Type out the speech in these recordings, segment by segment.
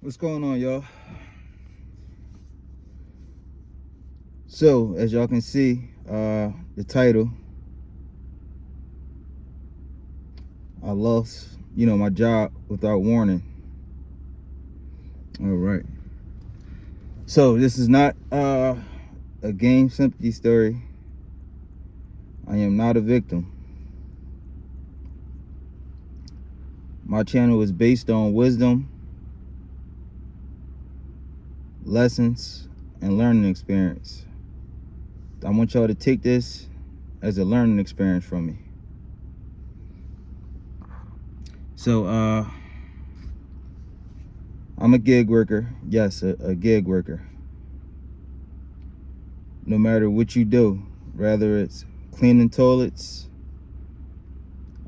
What's going on, y'all? So, as y'all can see, the title, I lost, my job without warning. All right. So, this is not a game sympathy story. I am not a victim. My channel is based on wisdom, lessons, and learning experience. I want y'all to take this as a learning experience from me. So, I'm a gig worker. Yes, a gig worker. No matter what you do, whether it's cleaning toilets,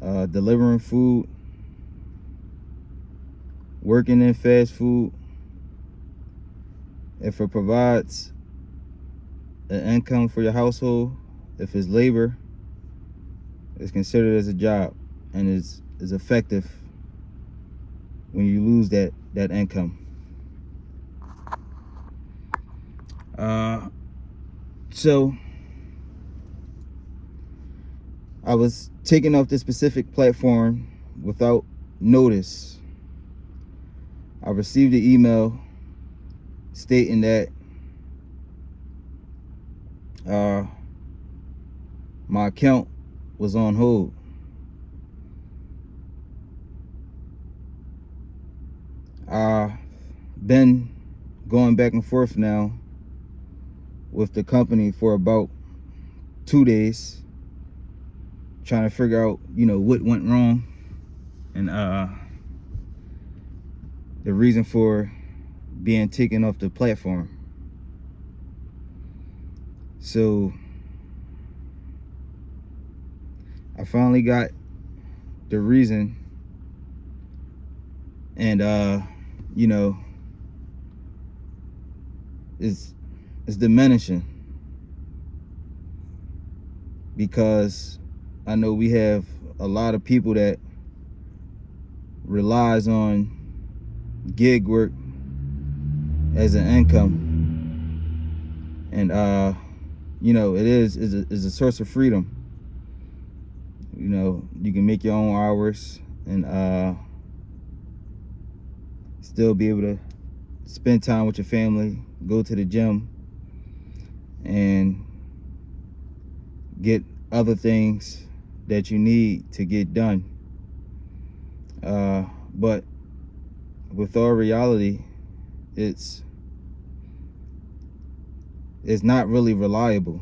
delivering food, working in fast food, if it provides an income for your household, if it's labor, it's considered as a job and is effective when you lose that income. So I was taken off this specific platform without notice. I received an email stating that my account was on hold. I've been going back and forth now with the company for about 2 days, trying to figure out, what went wrong and the reason for being taken off the platform. So I finally got the reason, and it's diminishing, because I know we have a lot of people that relies on gig work as an income, and it is a source of freedom. You can make your own hours and still be able to spend time with your family, go to the gym, and get other things that you need to get done. But with all reality, it's not really reliable,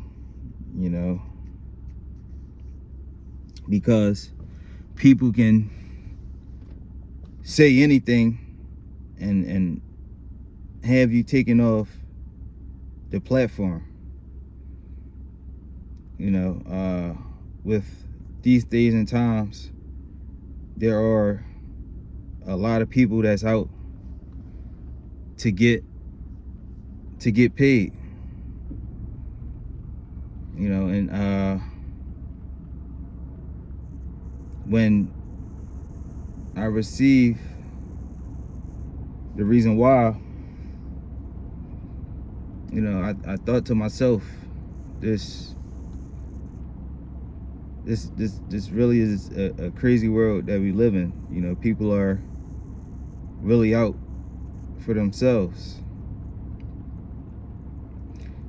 because people can say anything and have you taken off the platform. With these days and times, there are a lot of people that's out to get paid, and when I receive the reason why, I thought to myself, this really is a crazy world that we live in. People are really out for themselves.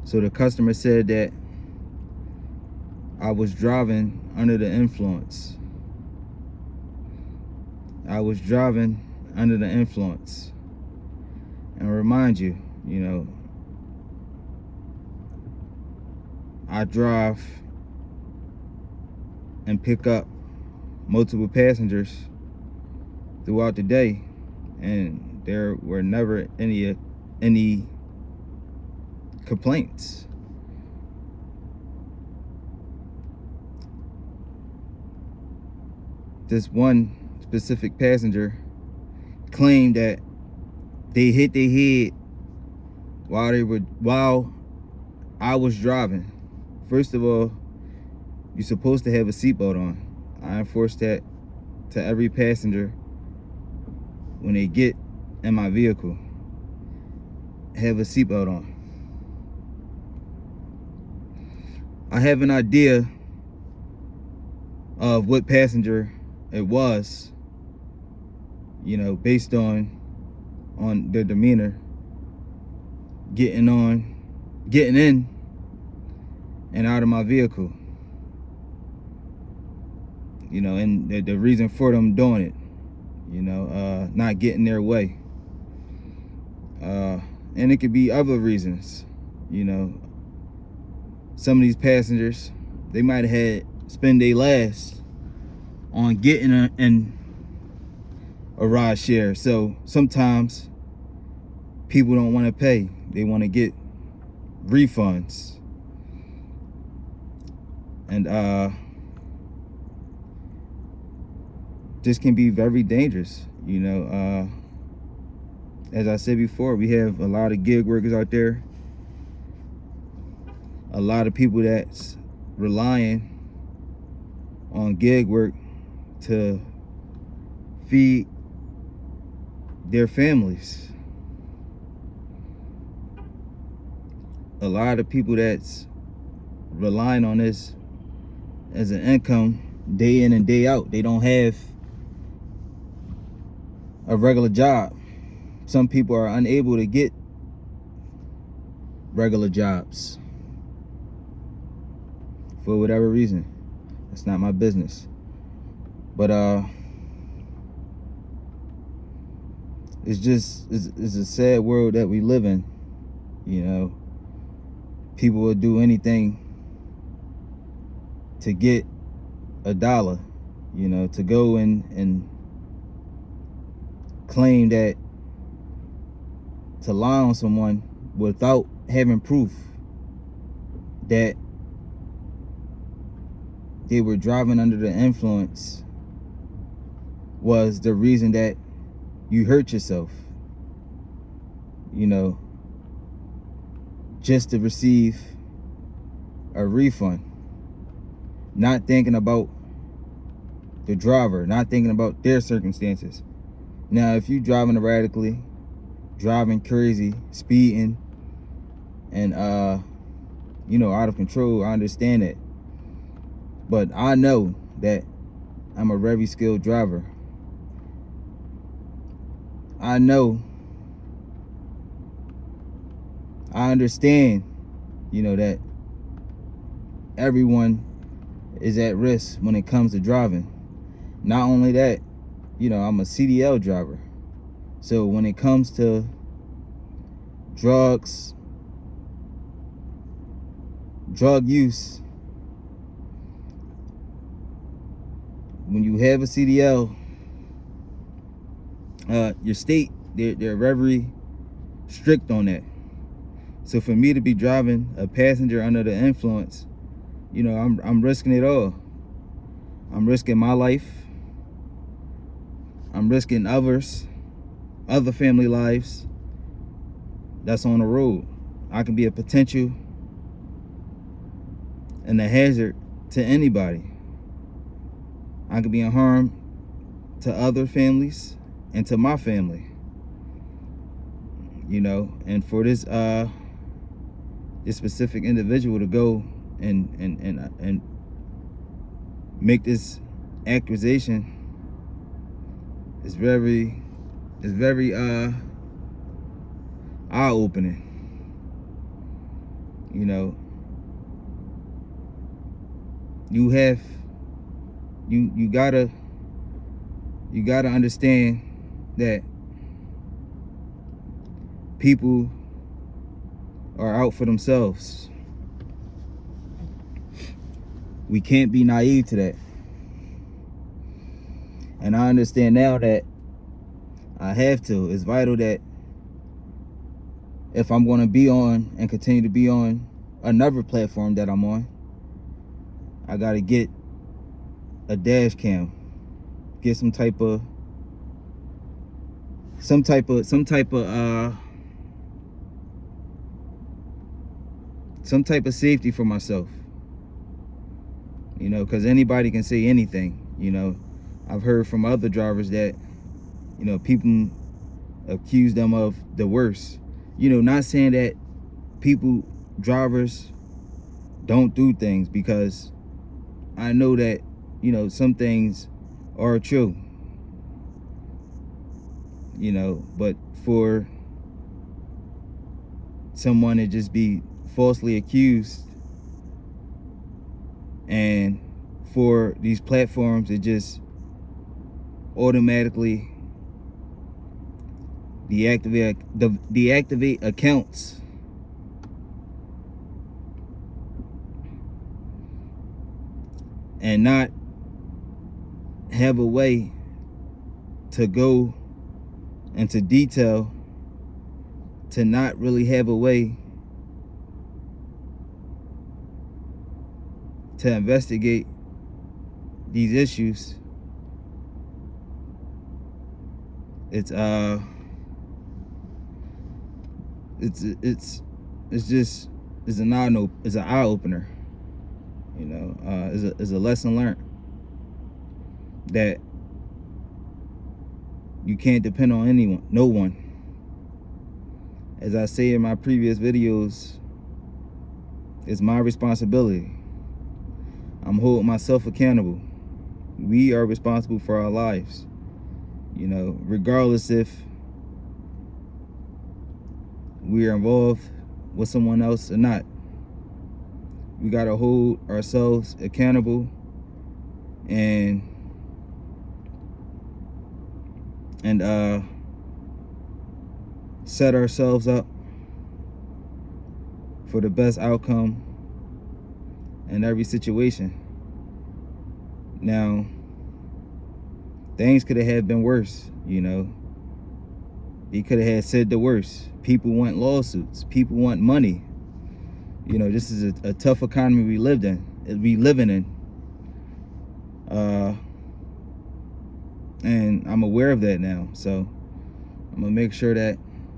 So the customer said that I was driving under the influence. I was driving under the influence. And remind you, I drive and pick up multiple passengers throughout the day, and there were never any complaints. This one specific passenger claimed that they hit their head while I was driving. First of all, you're supposed to have a seatbelt on. I enforce that to every passenger when they get in my vehicle. have a seatbelt on. I have an idea of what passenger it was, based on their demeanor, getting in and out of my vehicle, and the reason for them doing it, not getting their way. And it could be other reasons. Some of these passengers, they might have had spend their last on getting in a ride share. So sometimes people don't want to pay. They want to get refunds. And this can be very dangerous. As I said before, we have a lot of gig workers out there, a lot of people that's relying on gig work to feed their families. A lot of people that's relying on this as an income day in and day out. They don't have a regular job. Some people are unable to get regular jobs for whatever reason. That's not my business. But it's a sad world that we live in. People will do anything to get a dollar, to go and claim that, to lie on someone without having proof that they were driving under the influence was the reason that you hurt yourself, just to receive a refund, not thinking about the driver, not thinking about their circumstances. Now, if you driving erratically, driving crazy, speeding, and out of control, I understand it. But I know that I'm a very skilled driver. I understand, that everyone is at risk when it comes to driving. Not only that, I'm a CDL driver. So when it comes to drug use, when you have a CDL, your state, they're very strict on that. So for me to be driving a passenger under the influence, I'm risking it all. I'm risking my life. I'm risking other family lives that's on the road. I can be a potential and a hazard to anybody. I can be a harm to other families and to my family. And for this specific individual to go and make this accusation is very eye-opening. You gotta understand that people are out for themselves. We can't be naive to that. And I understand now that I have to. It's vital that if I'm going to be on and continue to be on another platform that I'm on, I got to get a dash cam, get some type of safety for myself. Because anybody can say anything. I've heard from other drivers that, people accuse them of the worst. not saying that drivers don't do things, because I know that, some things are true, but for someone to just be falsely accused, and for these platforms to just automatically deactivate accounts, and not have a way to go into detail, to not really have a way to investigate these issues. It's an eye opener. It's a lesson learned that you can't depend on no one. As I say in my previous videos, it's my responsibility. I'm holding myself accountable. We are responsible for our lives, regardless if we are involved with someone else or not. We got to hold ourselves accountable and set ourselves up for the best outcome in every situation. Now, things could have been worse, They could have had said the worst. People want lawsuits. People want money. This is a tough economy we living in. And I'm aware of that now. So I'm gonna make sure that